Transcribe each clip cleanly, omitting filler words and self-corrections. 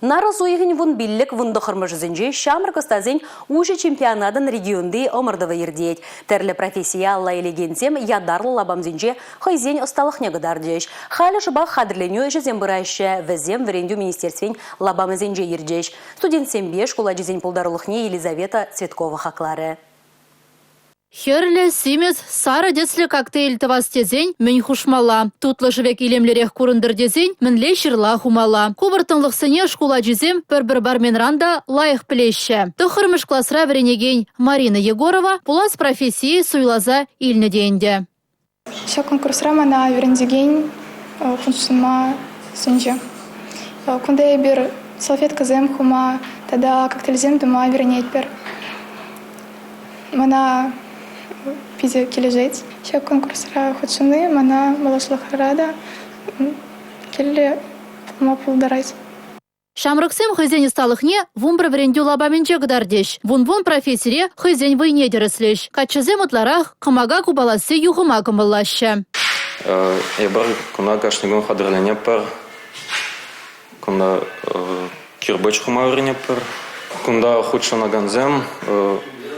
Нараз уйгын вун биллик вунды хырмыжызынжы шамыр костазын уже чемпионадын регионды омырдывы ердейд. Тәрлі профессиялла елегенсем ядарлы лабамзынжы хайзен осталық негідар дейш. Халі жыба қадырленю жызен бұрайшы візем віренду министерствен лабамызынжы ердейш. Студентсен беш куладжызен пулдарылықне Елизавета Цветкова хақлары. Херле, Симес, Сара детсле коктейль тавастезень, мен хушмала. Тутлы живек илемлерех курындырдезень, менле шырла хумала. Кубыртынлық сыне шкула жезем, бір бармен ранда лайық плеще. Тұхырмыш классра веренеген Марина Егорова, пулас профессии суйлаза илні дейінде. Все конкурсра мана верендеген хуншыма сынжы. Кундай бір салфетка зем хума, тада коктейль зем дума веренет бір. Мана пизе кележет. Ще конкурсра худшыны, мана малашлық рада, келе пулма пулдарайз. Шамрыксем хызен сталыхне вумбр вренду лабаменче гдардеш. Вун профессире хызен войне дерслеш. Качызем утларах кымага кубаласы юхыма кымыллашы. Ебар куна кашнигон хадырлене пар. Куна кирбач хума врене пар. Кунда худшана ганзем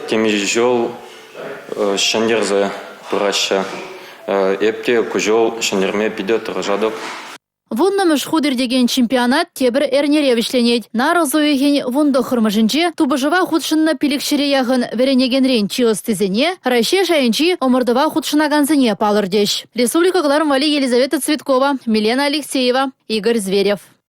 темижол шандерзе праща. Эпте кужол шандерме пидет рожадок. Вуннамыш худыр деген чемпионат тебір әрнеревішленет. Нарыз ойген вунды хырмыжынче тубыжыва худшынна пилікшіре яғын веренегенрен чиостызене, райше шайынчи омырдыва худшынаганзыне палырдеш. Республика Гларм Вали Елизавета Цветкова, Милена Алексеева, Игорь Зверев.